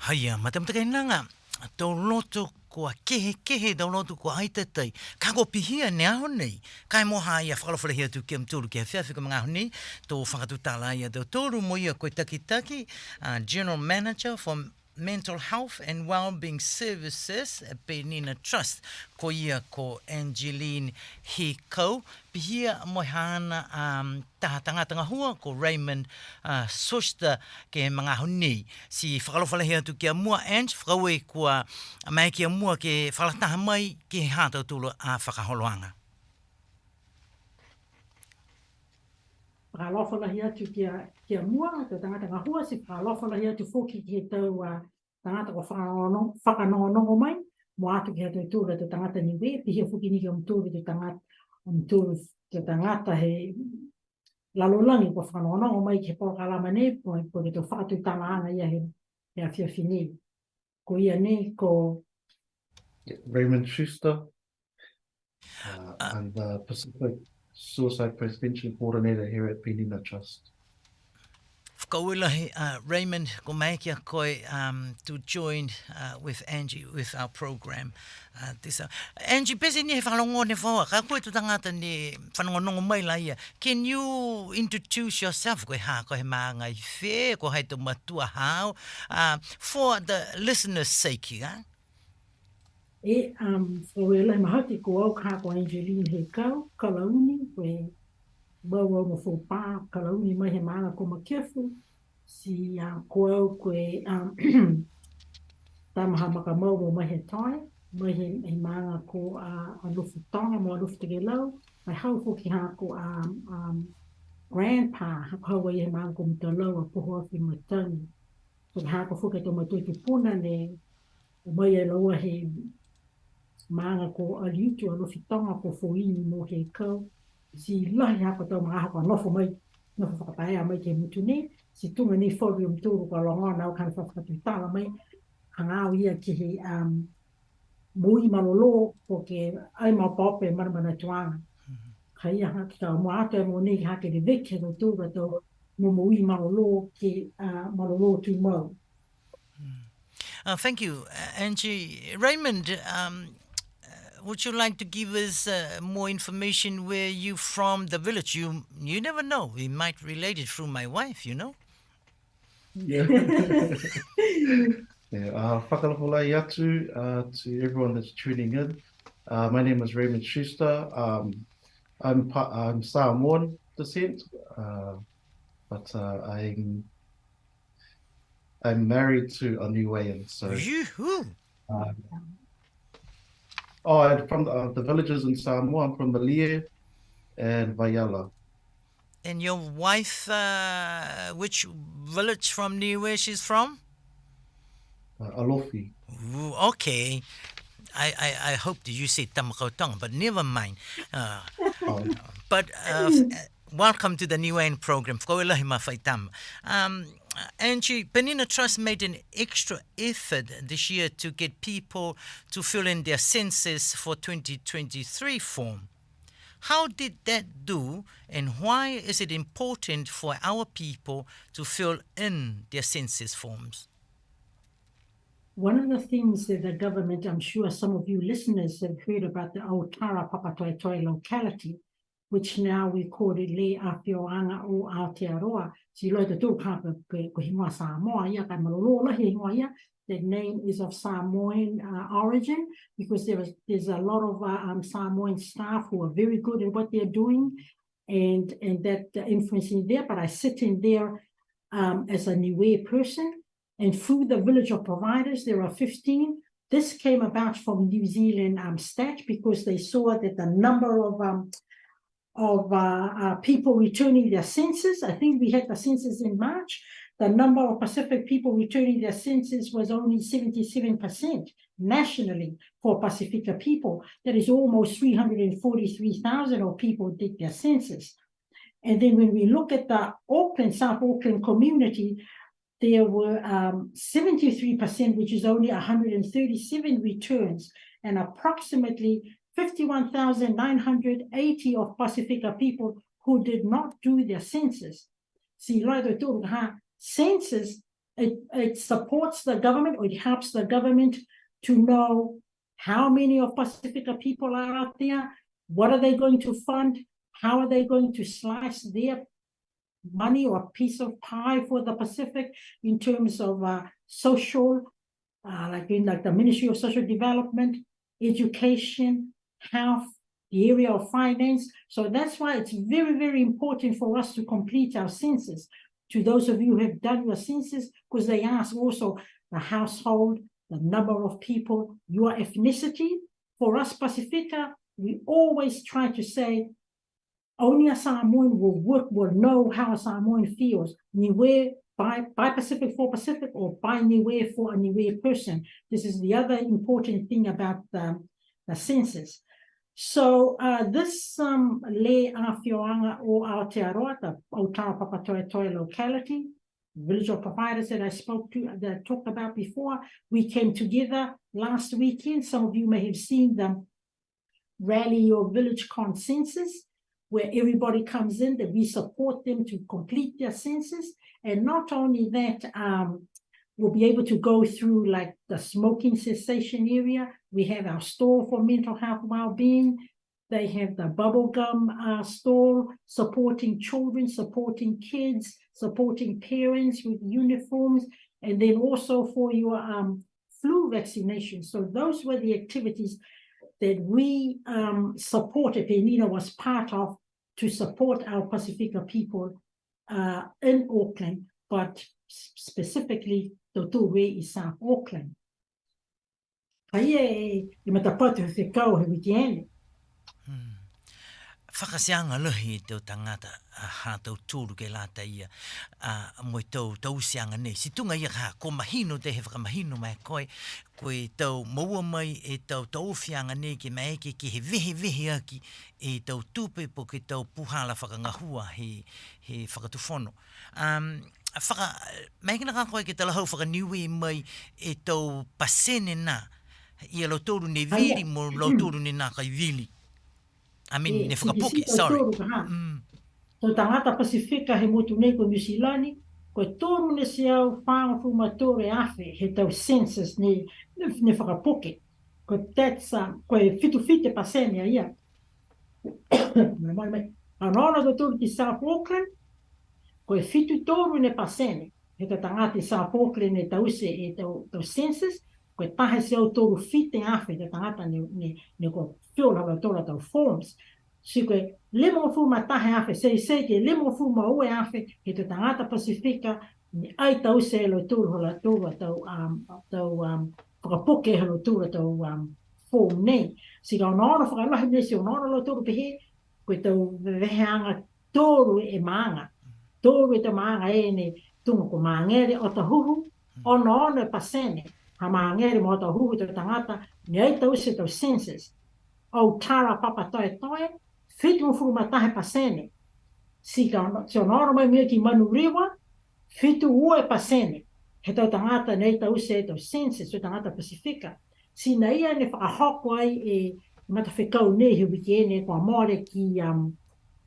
Haia, matamatakai nanga. Tau loto kua kehe tau loto kua aitatai. Kako pihia ne aho nei. Kai moha ia whakalawhalahia tu kia mtulu kia whiawhika mga aho nei. Tō whakatutala ia tau tōru mo ia koe takitaki. General Manager for Mental Health and Wellbeing Services at Penina Trust. Ko ia ko Angeline Hekau. Pihia mo hana tanga hua ko Raymond Schuster ke mga honi. Si whakalawhalahia tu kia mua Ange, whakaue kua mai kia mua ke whalataha mai ke hātau tūlo a whakaholoanga. Whakalawhalahi atu kia mua, te tangata ngahua, si whakalawhalahi atu whoki ki tau tangata ko whakanongo mai, mo atu ki hatu tūra te tangata niwe, pihia whoki ni ki tūra te tangata he lalolangi ko whanongo mai ki pōkalama ne, po ke tō whakatu tana anga ia he a whiawhine. Ko ia ne, ko Raymond Schuster. I'm the Pacific Suicide Prevention Coordinator here at Penina Trust. Whakauelahi, Raymond, ko mai kia koe to join with Angie, with our program. Angie, pese ni he whalongo ne whaua, ka koe tu tangata ni whanongonongo mai la ia. Can you introduce yourself, koe ha, koe maangai whe, ko hei to matua hao, for the listeners' sake, yeah? Whakalawhalahi mahati ko au kā ko Angeline Hekau, kalauni, koe Bawa mo fo pa kalauni mai he maanga ko makefu si ko au koe tamaha makamau mai he tai mai he maanga ko alufu tonga mo alufu te lau mai hau hoki ha ko grandpa hau he maanga ko mtalau a poho afi matani so ha ko hoki to matui ki puna ne mai e laua he maanga ko aliutu alufu tonga ko foini mo he kau si lahi hako tau mga hako nofo whakapaea mai ke mutu ne, si tunga ni folium tūru ka longa nau kana whakatutala mai, hangau ia ki he mui malolo po ke ai maupope maramana tuanga. Ka ia haki tau mo ato e mo ne ki hake de veke no tūra tau mo mui malolo ke malolo tu mau. Thank you, Angie. Raymond, would you like to give us more information where you from, the village? You never know. We might relate it through my wife, you know? Yeah. Whakalawhalai atu to everyone that's tuning in. My name is Raymond Schuster. I'm Samoan descent, but I'm married to a Niuean. So. I'm from the villages in Samoa. I'm from Malia and Vaiala. And your wife, which village from Niue she's from? Alofi. Ooh, okay. I hope that you say Tamakotong, but never mind. But welcome to the Niuean program. Angie, Penina Trust made an extra effort this year to get people to fill in their census for 2023 form. How did that do, and why is it important for our people to fill in their census forms? One of the things that the government, I'm sure some of you listeners have heard about the Aotara Papatoetoe locality, which now we call it Le Awhioanga o Aotearoa. Si loa te tūkapa ko hingoa Samoa ia, kai malolo lahi hingoa ia. The name is of Samoan origin because there's a lot of Samoan staff who are very good at what they're doing and that influencing there. But I sit in there as a Niue person, and through the village of providers, there are 15. This came about from New Zealand stat because they saw that the number of people returning their census. I think we had the census in March. The number of Pacific people returning their census was only 77% nationally for Pacifica people. That is almost 343,000 of people did their census. And then when we look at the South Auckland community, there were 73%, which is only 137 returns, and approximately 51,980 of Pacifica people who did not do their census. Si loa te tōru ha census it supports the government, or it helps the government to know how many of Pacifica people are out there, what are they going to fund, how are they going to slice their money or piece of pie for the Pacific in terms of social, like the Ministry of Social Development, education, health, the area of finance. So that's why it's very, very important for us to complete our census. To those of you who have done your census, because they ask also the household, the number of people, your ethnicity. For us, Pacifica, we always try to say, only a Samoan will know how a Samoan feels. Niue by Pacific for Pacific, or by Niue for a Niue person. This is the other important thing about the census. So this le Awhioanga o Aotearoa, the Otara Papatoetoe locality, village of providers that I spoke to, that I talked about before, we came together last weekend. Some of you may have seen the Rally Your Village consensus, where everybody comes in, that we support them to complete their census. And not only that, we'll be able to go through like the smoking cessation area. We have our store for mental health well-being. They have the bubblegum store, supporting children, supporting kids, supporting parents with uniforms, and then also for your flu vaccination. So those were the activities that we supported, Penina was part of, to support our Pacifica people in Auckland, but specifically Totore is South Auckland. Kaie I matapatu Hekau he witiene. Whakasianga luhi tau tangata ha tau tūru ke lata ia mo tau sianga nei. Si tunga ia ha, ko mahino te he whakamahino mai koe tau maua mai e tau whianga nei ke mai ki he vehe aki e tau tupe po ke tau puhala whakangahua he whakatufono. Mai kina ka koe ke tala hau whakaniwi mai e tau pasene na ia lo tōru ne viri mo lo tōru ne nā kai vili. I mean, ne whakapoke, sorry. So tangata Pacifica he motu nei ko New Zealand, ko tōru ne se au whanga fumatore awhi he tau census ne whakapoke. Ko that's, ko e fitu pasene ia. Anona ko tōru ki South Auckland, ko e fitu tōru ne pasene. He ka tangata South Auckland e tau se e tau census, ko e tahe se au tōru fite awhi te tangata ne ko whiola wa tōra tau forms. Si koe lemo fuma tahe awhi, sei ke lemo fuma ue awhi he te tangata Pacifica, ni ai tau se lo tōru hola tōra tau whakapoke hola tōra tau form nei. Si ka onaona whakalohi nei si onaona lo tōru pehe, koe tau veheanga tōru e maanga. Tōru e te maanga e ne tunga ko maangere o ta huhu, onaona e pasene. Ha maangere mo ta huhu te tangata, ni ai tau se tau census. O tara papa toe, fitu fuma tahe pasene. Si onaona mai mea ki manu rewa, fitu ue pasene. He tau tangata nei tau se tau census, o tangata Pacifica. Si na ia ne whakahoko ai e matawhekau nei he wikiene kua more ki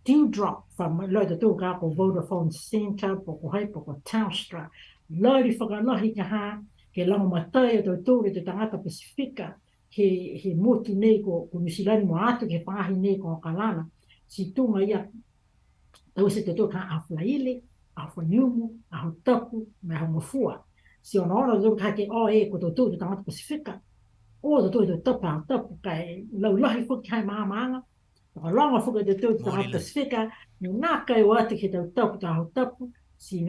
Dewdrop from loida tōka ko Vodafone Centre, poko hai, poko Telstra. Lori whakalohi ka ha, ke lango matai o tau tōre te tangata Pacifica. He motu nei ko New Zealand mo atu ke whaahi nei ko Kalana. Si tunga ia tau se te tō ka awhlaile, awhaniumu, awhatapu, me awhafua. Si ona tō ka ke o e ko tō tō te tangata Pacifica. O tō tō tapu kai laulahi whuki hai maanga. Ka longa whuka te tō te tangata Pacifica, ni nā kai o atu ke tau tapu ta awhatapu, si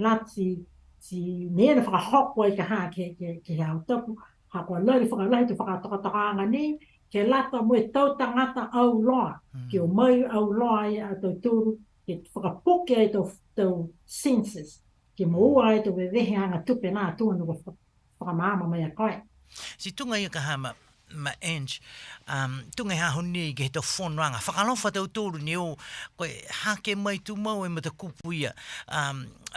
nena whakahoko ai ka ha ke awhatapu. Ha kua lari whakalahi te whakatokatokanga nei, ke lata mo e tau tangata au loa, ke o mai au loa i a tau tūru, ke whakapoke ai tau census, ke maua ai tau wewehe anga tupe nā tua nuka whakamama mai a koe. Si tunga ia ka hama, ma Ange, tunga ha honi ke to phone ranga. Whakalofa tau tōru ni o, koe hake mai tu mau e mata kupuia,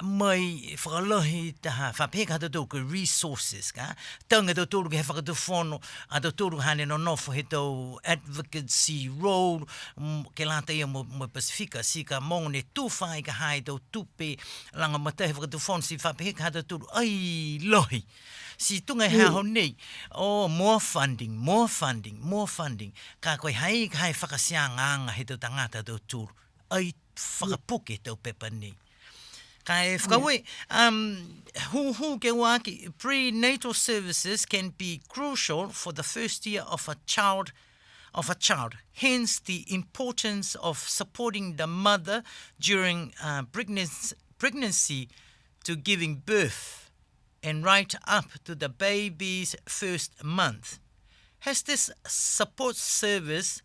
mai whakalohi taha, whapeka tau tōru ke resources, ka? Taunga tau tōru ke he whakatu whono, a tau tōru hane no nofo he tau advocacy role, ke lata ia mo Pasifika, si ka mongone tūwhai ka hai tau tupe, langa mata he whakatu whono, si whapeka tau tōru, ai lohi. Si tunga hea honei, more funding. Ka koe hai whakasianga he tau tangata tau tūru. Ai whakapuke tau pepa nei. Ka e whakawe, hu ke waki, prenatal services can be crucial for the first year of a child. Hence the importance of supporting the mother during pregnancy to giving birth and right up to the baby's first month. Has this support service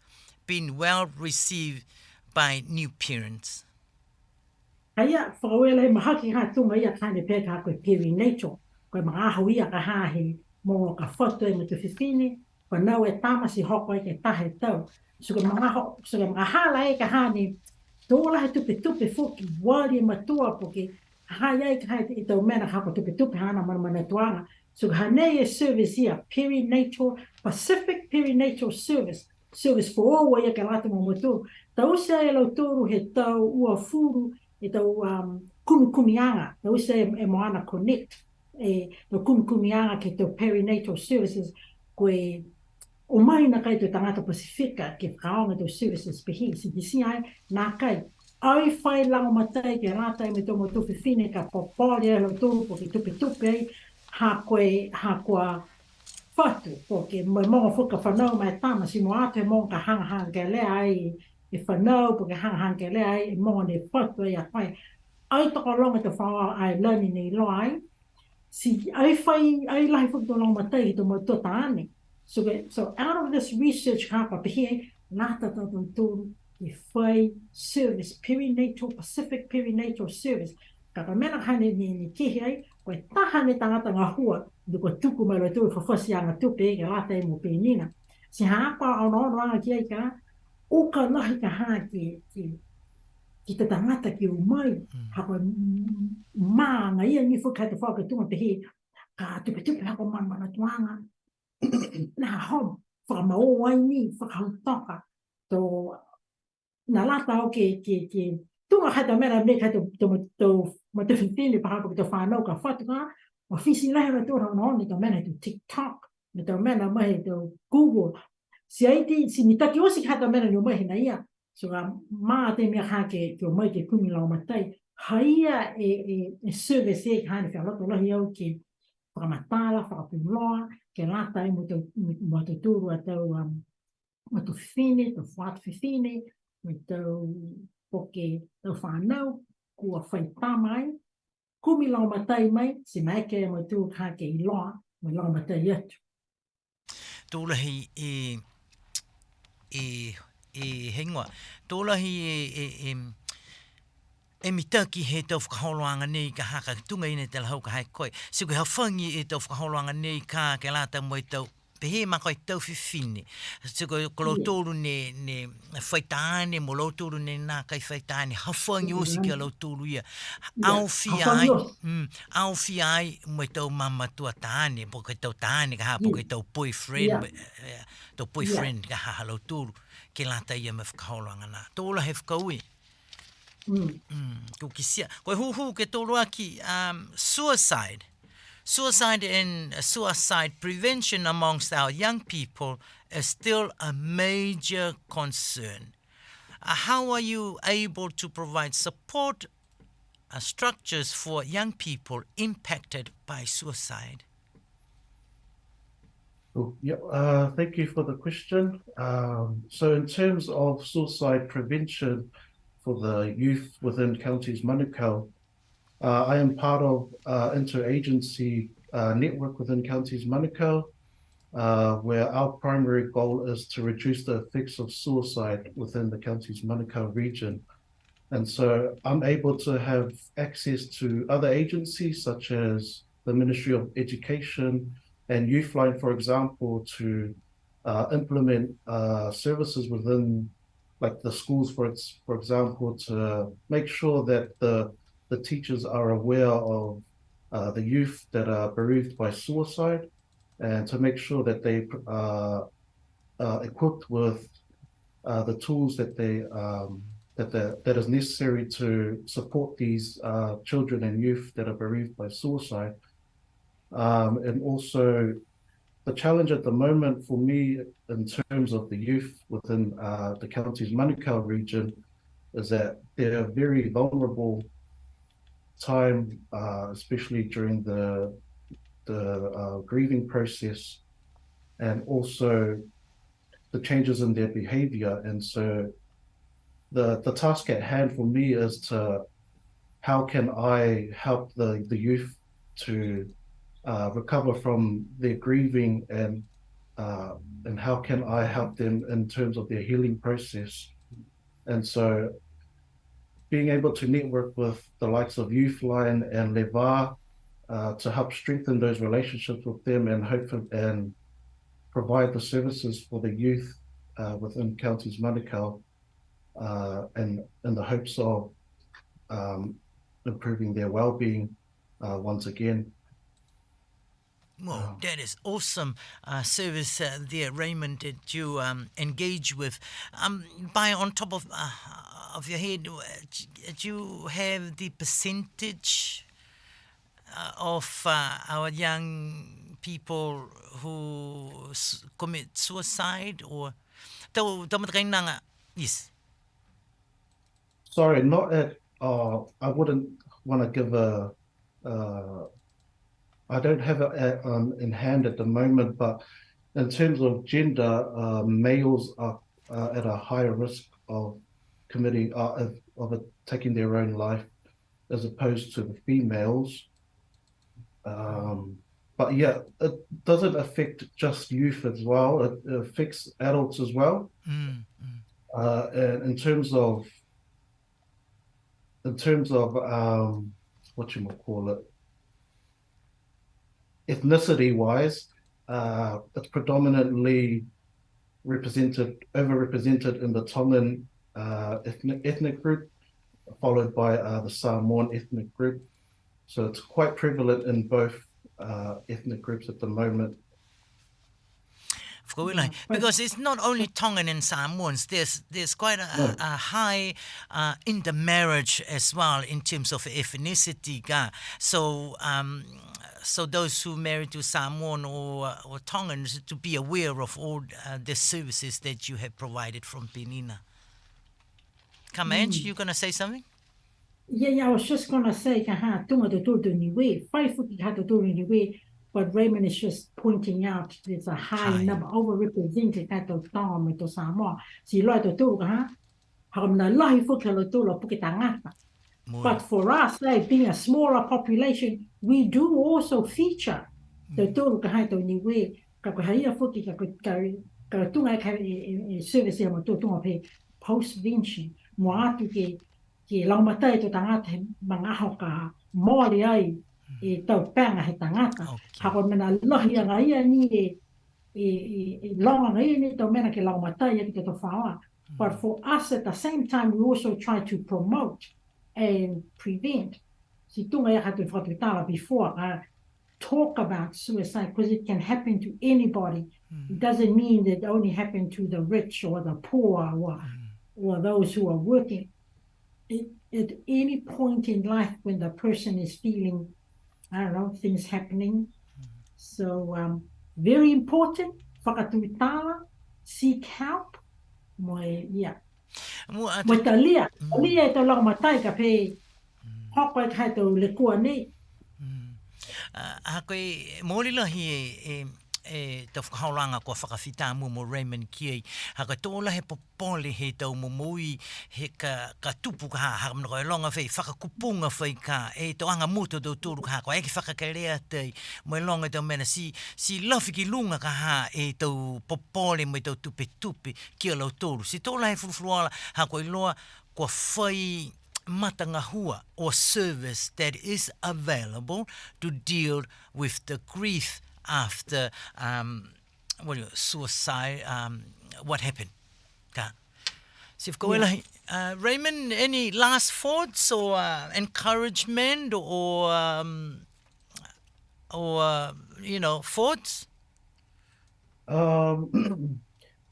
been well received by new parents? Aia, whakawela mahaki ha tunga ia kane pēka koe perinatal. Koe mga aho ia ka hahi mō ka whoto e matu whiwhine, whanau e tamasi hoko e ke tahe tau. Suka mga hala e ka hane, tōla he tupe whuki, wari e matua poke, hai ai ka hai tau mena hako tupe hana mana tuanga. Suka hanei e service ia, perinatal, Pacific Perinatal Service for all wa ia ka lata mō motu. Tau se e lau tōru he tau ua furu, e tau kumianga, tau se e moana connect, e tau kumianga ke tau perinatal services, koe o mai na kai tau tangata Pasifika ke whakaonga tau services pehi, si ai, nā kai, ai whai lango matai ke rata e me tau motu whiwhine ka popori e lau tōru po ke tupe ai, ha koa whatu, po ke monga whuka whanau mai tama, si mo ate monga ka hanga ke lea ai, e whanau, po ke hanga ke lea ai, e monga ne whatu ai a whai. Ai toko longa te whaua ai learning nei loa ai, si ai lahi whuka tō longa matai ki tō motu taane. So out of this research hapa pehi, nata tō tōru e whai service, Pacific Perinatal Service. Ka mena hane ni kehi ai, koe tahane tangata ngā hua, du ko tuku mai lo tū whawhasi anga tupe e ka lata e mo Penina. Si hapa au no anga ki ai ka, o ka lahi ka haa ki te tangata ki umai, hako maanga ia ni whukai te whakatunga pehi, ka tupe hako mana tuanga, nā hom, whakamao ai ni, whakahautoka, tō nā lata o ke tunga hata mera me kai tō matawhitini pahako ki tō whanau ka whatuka, ma whisi lahi ra tōra ona tō mena tō TikTok, me tō mena mahi tō Google. Si ni taki osi ki hata mena ni o mahi na ia, so ka maa te mea ha ke o mai ke kumi lau matai, haia e service e ka hane whialoto lahi au ke whakamatala, whakapuloa, ke lata e mo tō tūru a tau tō whiwhine, tō whatu whiwhine, me tau poke tau whanau, kua whaitamai, kumi lau matai mai, si mai ke mo tū ka ke I loa, me lau matai atu. Tōlahi hengoa, tōlahi e mitaki he tau whakaholoanga nei ka haka tunga ine te lahau ka hai koe. Siku hea whangi e tau whakaholoanga nei ka ke lata mo I tau pehe mako I tau whiwhine. Siku ko lau tōru ne whaitaane, mo lau tōru ne nā kai whaitaane, hawhangi osi ki a lau tōru ia. Awhi ai mo I tau mamatua tāne, po kai tau tāne ka ha, po kai tau boyfriend, tau boyfriend ka ha lau tōru, ke lata ia me whakaholoanga nā. Tōla he whakaue. Ko kisia. Koe huhu ke tōru aki, suicide. Suicide and suicide prevention amongst our young people is still a major concern. How are you able to provide support structures for young people impacted by suicide? Thank you for the question. So in terms of suicide prevention for the youth within counties Manukau, I am part of interagency network within counties Manukau, where our primary goal is to reduce the effects of suicide within the counties Manukau region. And so I'm able to have access to other agencies such as the Ministry of Education and Youthline, for example, to implement services within like the schools, for example, to make sure that the teachers are aware of the youth that are bereaved by suicide, and to make sure that they are equipped with the tools that is necessary to support these children and youth that are bereaved by suicide. And also, the challenge at the moment for me in terms of the youth within the county's Manukau region is that they're a very vulnerable time, especially during the grieving process, and also the changes in their behavior. And so the task at hand for me is to how can I help the youth to recover from their grieving, and how can I help them in terms of their healing process. And so being able to network with the likes of Youthline and Leva to help strengthen those relationships with them, and and provide the services for the youth within Counties Manukau, and in the hopes of improving their well-being once again. Well, that is awesome service there, Raymond, that you engage with. By on top of your head, do you have the percentage of our young people who commit suicide, or yes? Sorry, not at. I wouldn't want to give I don't have it in hand at the moment, but in terms of gender, males are at a higher risk of committing of taking their own life as opposed to the females. But yeah, it doesn't affect just youth as well. It affects adults as well. And in terms of what you might call it, ethnicity-wise, it's predominantly overrepresented in the Tongan ethnic group, followed by the Samoan ethnic group. So it's quite prevalent in both ethnic groups at the moment. Because it's not only Tongan and Samoans, there's quite a high intermarriage as well in terms of ethnicity. So those who marry to Samoan or Tongans to be aware of all the services that you have provided from Penina. Come, Ange, you going to say something? Yeah, I was just going to say, but Raymond is just pointing out there's a high number, overrepresented at the Tom to Samoa. But for us, being a smaller population, we do also feature the service post-vinci. Ke laumatai to tangata mga hoka mori ai tau panga he tangata. Hako mena lohi anga ia ni longa ngai ni tau mena ke laumatai ki to whaoa. But for us at the same time, we also try to promote and prevent. Si tunga ia hatu whakutala before, talk about suicide, because it can happen to anybody. It doesn't mean that it only happen to the rich or the poor or those who are working. At any point in life when the person is feeling, I don't know, things happening. So very important, whakatuitala, seek help. Talia e tau lau matai ka pe hoko e kai tau le kua nei. Koe mōlilahi tau whakahauranga kua whakawhita mo Raymond Kiei. Koe tōla he popole he tau momoi he ka tupu ka haramna koe longa whai whakakupunga whai ka tau anga muto tau tōru ka koe eki whakakarea tei mo longa tau mena si lafi ki lunga ka tau popole mo tau tupe kia lau tōru. Si tōla he furufuruala koe loa kua whai matangahua or service that is available to deal with the grief after suicide, what happened. Ka. So if Raymond, any last thoughts or encouragement or thoughts?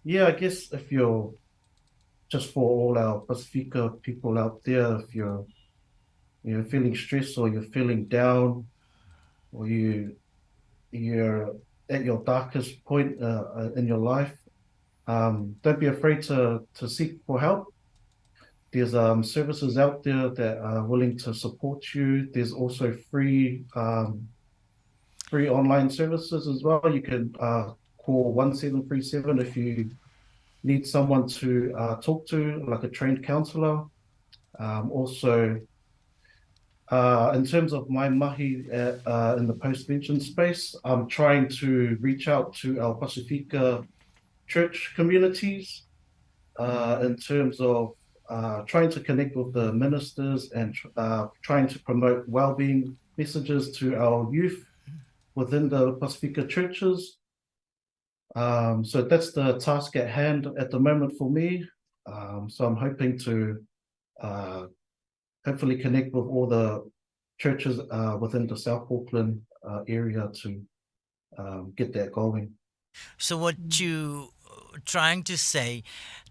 Yeah, I guess if you're just for all our Pacifica people out there, if you're feeling stressed or you're feeling down or you're at your darkest point in your life, don't be afraid to seek for help. There's services out there that are willing to support you. There's also free online services as well. You can call 1737 if you need someone to talk to, like a trained counselor. Also, in terms of my mahi in the post-vention space, I'm trying to reach out to our Pacifica church communities in terms of trying to connect with the ministers and trying to promote well-being messages to our youth within the Pacifica churches. So that's the task at hand at the moment for me. So I'm hoping to hopefully connect with all the churches within the South Auckland area to get that going. So what you trying to say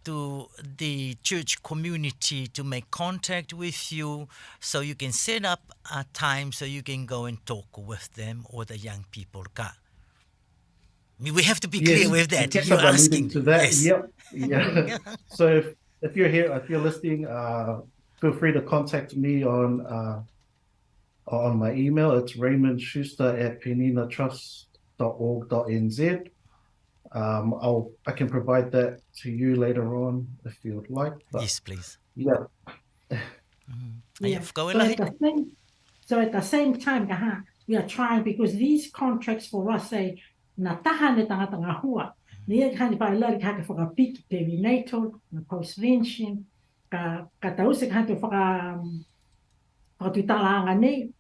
to the church community to make contact with you so you can set up a time so you can go and talk with them or the young people? Ka? I mean, we have to be clear with that. Yes, You're I'm asking. alluding to that. Yes. Yep. Yeah. So if you're here, if you're listening, feel free to contact me on my email. It's raymondschuster@peninatrust.org.nz. I can provide that to you later on if you would like. But yes, please. Yeah. Yeah. So at the same time, we are trying, because these contracts for us say, na taha ne tangata ngā hua, ni e kani whae lari ka whakapiki perinatal, na post-vention, ka tause ka te whakatutalaanga nei,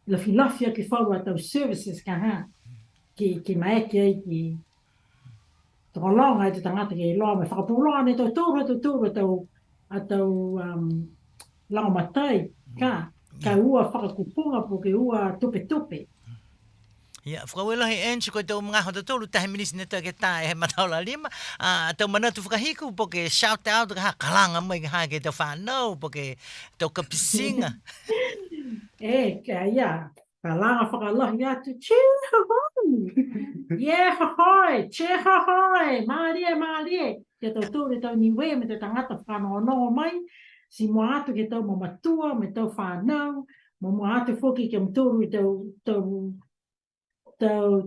lawhi ki whaua tau services ki maeke ai ki tōlonga i te tangata ki loa me whakapūloa ne tau tōru tau lao matai, ka ua whakakupunga po ke ua tupe. Ia, whakawelahi Ange, koe tau mga hota tōru tahe minisi ne ke tae he mataula lima. Tau manatu whakahiku po ke shout out ka kalanga mai ka ke tau whanau po ke tau kapisinga. Ia, kalanga whakalahi atu, chihahoi! Yeah, hahoi! Chihahoi! Marie! Ke tau tōru tau niwe me te tangata whanau mai, si mua atu ke tau mamatua, me tau whanau, mua atu whoki ke mtōru tau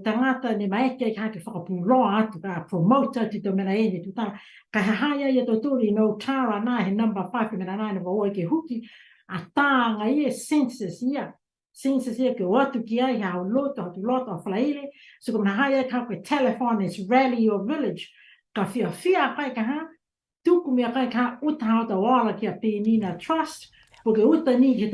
tangata ne maeke ka ke whakapūloa atu ka promoter te tau mena ene tu tā. Ka hahaya ia tau tōru no Tara nā he number 5 mena 9 wa oe ke huki a tānga ia census ia ke watu ki ai hau loto hatu loto a whalaile. So ka hahaya ka koe telephone is rally your village ka whia kai ka tuku mea kai ka uta hau ta wala ki a Penina Trust po ke uta ni